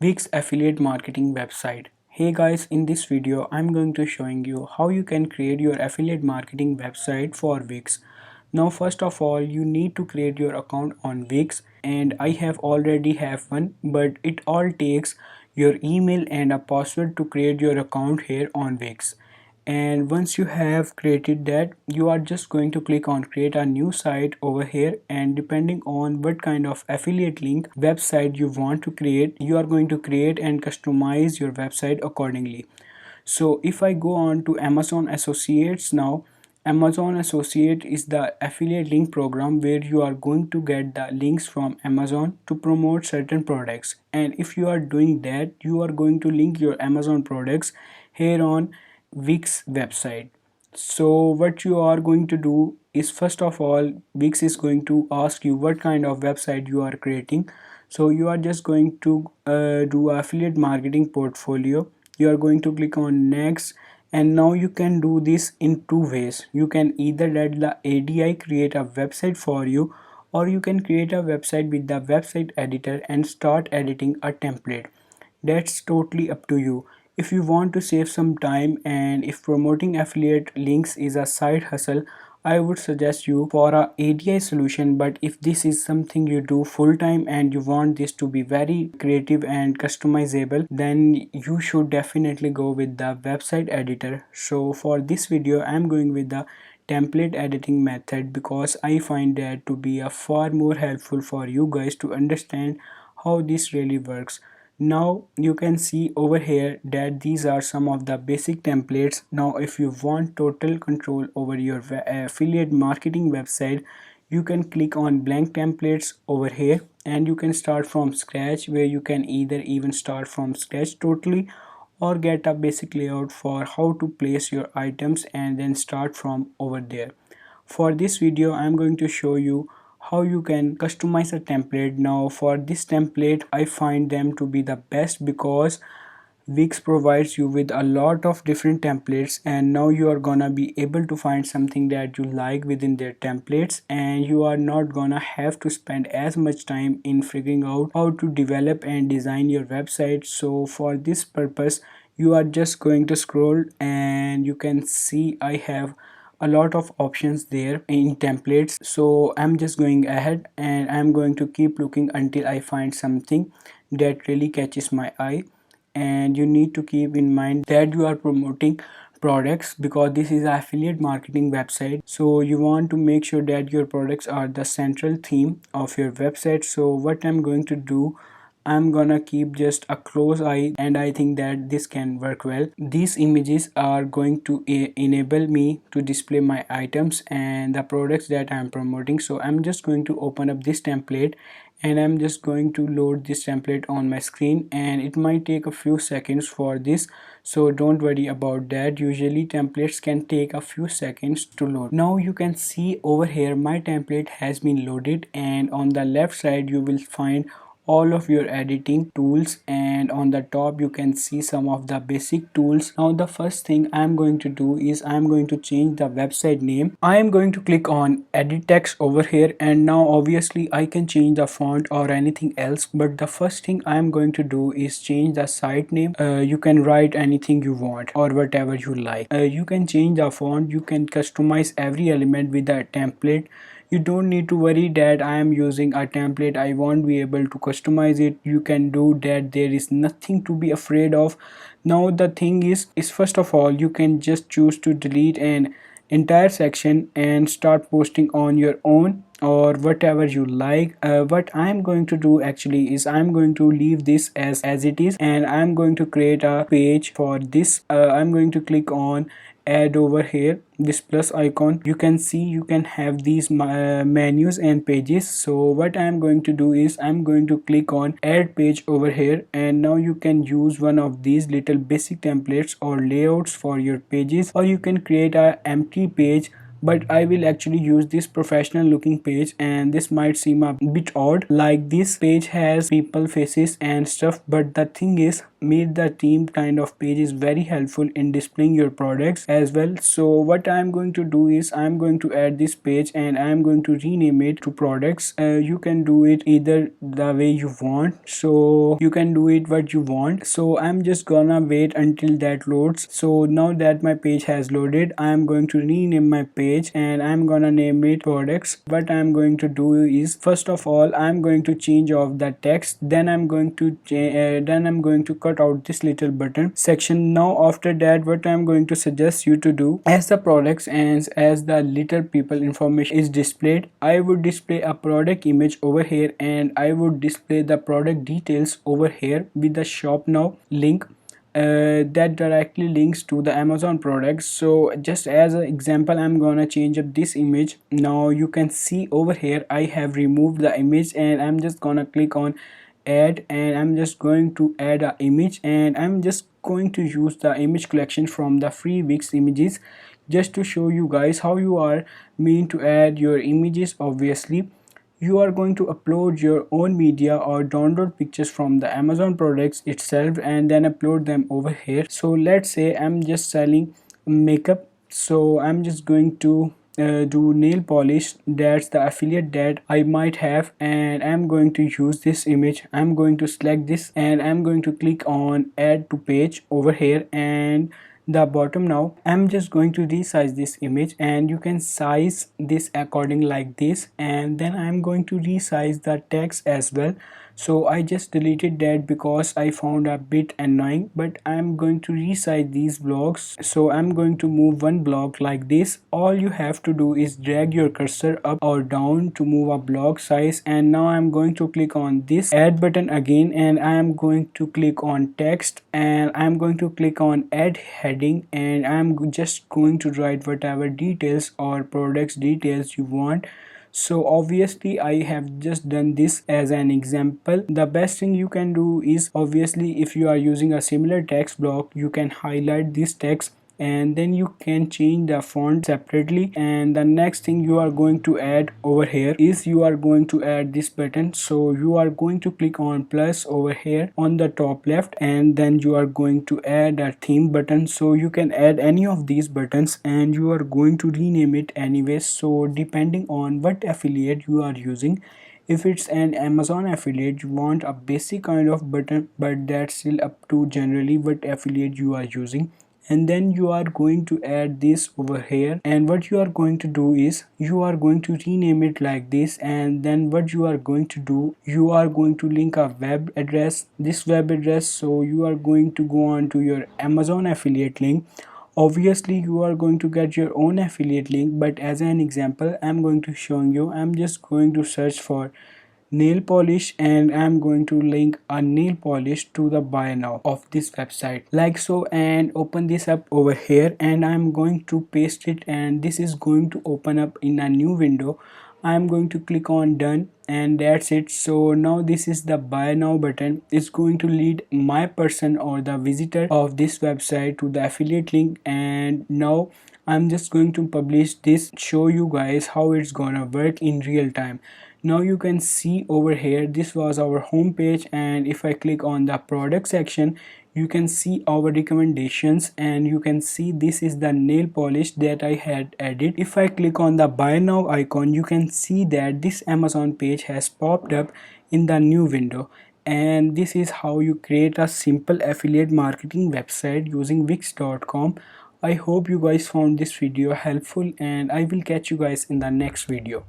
Wix affiliate marketing website. Hey guys, in this video I'm going to showing you how you can create your affiliate marketing website for Wix. Now first of all you need to create your account on Wix, and I have already have one, but it all takes your email and a password to create your account here on Wix. And once you have created that, you are just going to click on create a new site over here, and depending on what kind of affiliate link website you want to create, you are going to create and customize your website accordingly. So if I go on to Amazon Associates now, Amazon Associate is the affiliate link program where you are going to get the links from Amazon to promote certain products. And if you are doing that, you are going to link your Amazon products here on Wix website. So what you are going to do is, first of all, Wix is going to ask you what kind of website you are creating. So you are just going to do affiliate marketing portfolio. You are going to click on next, and now you can do this in two ways. You can either let the ADI create a website for you, or you can create a website with the website editor and start editing a template. That's totally up to you. If you want to save some time, and if promoting affiliate links is a side hustle, I would suggest you for a ADI solution. But if this is something you do full time and you want this to be very creative and customizable, then you should definitely go with the website editor. So for this video I'm going with the template editing method, because I find that to be a far more helpful for you guys to understand how this really works. Now you can see over here that these are some of the basic templates. Now if you want total control over your affiliate marketing website, you can click on blank templates over here, and you can start from scratch, where you can either even start from scratch totally, or get a basic layout for how to place your items and then start from over there. For this video I'm going to show you how you can customize a template. Now for this template I find them to be the best, because Wix provides you with a lot of different templates, and now you are gonna be able to find something that you like within their templates, and you are not gonna have to spend as much time in figuring out how to develop and design your website. So for this purpose you are just going to scroll, and you can see I have a lot of options there in templates. So I'm just going ahead and I'm going to keep looking until I find something that really catches my eye. And you need to keep in mind that you are promoting products, because this is an affiliate marketing website, so you want to make sure that your products are the central theme of your website. So what I'm going to do, I'm gonna keep just a close eye, and I think that this can work well. These images are going to enable me to display my items and the products that I'm promoting. So I'm just going to open up this template, and I'm just going to load this template on my screen, and it might take a few seconds for this, so don't worry about that. Usually templates can take a few seconds to load. Now you can see over here my template has been loaded, and on the left side you will find all of your editing tools, and on the top you can see some of the basic tools. Now the first thing I'm going to do is I'm going to change the website name. I am going to click on edit text over here, and now obviously I can change the font or anything else, but the first thing I'm going to do is change the site name. You can write anything you want or whatever you like. You can change the font, you can customize every element with a template. You don't need to worry that I am using a template, I won't be able to customize it. You can do that, there is nothing to be afraid of. Now the thing is first of all you can just choose to delete an entire section and start posting on your own or whatever you like. What I'm going to do actually is I'm going to leave this as it is, and I'm going to create a page for this. I'm going to click on add over here, this plus icon. You can see you can have these menus and pages. So what I'm going to do is I'm going to click on add page over here, and now you can use one of these little basic templates or layouts for your pages, or you can create a empty page. But I will actually use this professional looking page, and this might seem a bit odd, like this page has people faces and stuff, but the thing is made the theme kind of page is very helpful in displaying your products as well. So what I'm going to do is I'm going to add this page and I'm going to rename it to products. You can do it either the way you want, so you can do it what you want. So I'm just gonna wait until that loads. So now that my page has loaded, I'm going to rename my page and I'm gonna name it products. What I'm going to do is, first of all, I'm going to change off the text, then I'm going to cut out this little button section. Now after that, what I'm going to suggest you to do, as the products and as the little people information is displayed, I would display a product image over here and I would display the product details over here with the shop now link that directly links to the Amazon products. So just as an example, I'm gonna change up this image. Now you can see over here I have removed the image and I'm just gonna click on add and I'm just going to add an image and I'm just going to use the image collection from the free Wix images just to show you guys how you are mean to add your images. Obviously you are going to upload your own media or download pictures from the Amazon products itself and then upload them over here. So let's say I'm just selling makeup, so I'm just going to do nail polish. That's the affiliate that I might have and I'm going to use this image. I'm going to select this and I'm going to click on add to page over here and the bottom. Now I'm just going to resize this image and you can size this according like this, and then I'm going to resize the text as well. So I just deleted that because I found a bit annoying, but I'm going to resize these blocks. So I'm going to move one block like this. All you have to do is drag your cursor up or down to move a block size, and now I'm going to click on this add button again and I'm going to click on text and I'm going to click on add heading and I'm just going to write whatever details or products details you want. So obviously I have just done this as an example. The best thing you can do is, obviously if you are using a similar text block, you can highlight this text and then you can change the font separately. And the next thing you are going to add over here is you are going to add this button. So you are going to click on plus over here on the top left and then you are going to add a theme button. So you can add any of these buttons and you are going to rename it anyways. So depending on what affiliate you are using, if it's an Amazon affiliate, you want a basic kind of button, but that's still up to generally what affiliate you are using. And then you are going to add this over here, and what you are going to do is you are going to rename it like this. And then what you are going to do, you are going to link a web address, this web address. So you are going to go on to your Amazon affiliate link. Obviously you are going to get your own affiliate link, but as an example I'm going to show you. I'm just going to search for nail polish and I'm going to link a nail polish to the buy now of this website like so, and open this up over here and I'm going to paste it and this is going to open up in a new window. I'm going to click on done and that's it. So now this is the buy now button. It's going to lead my person or the visitor of this website to the affiliate link, and now I'm just going to publish this, show you guys how it's gonna work in real time. Now you can see over here this was our home page, and if I click on the product section you can see our recommendations and you can see this is the nail polish that I had added. If I click on the buy now icon, you can see that this Amazon page has popped up in the new window. And this is how you create a simple affiliate marketing website using Wix.com. I hope you guys found this video helpful and I will catch you guys in the next video.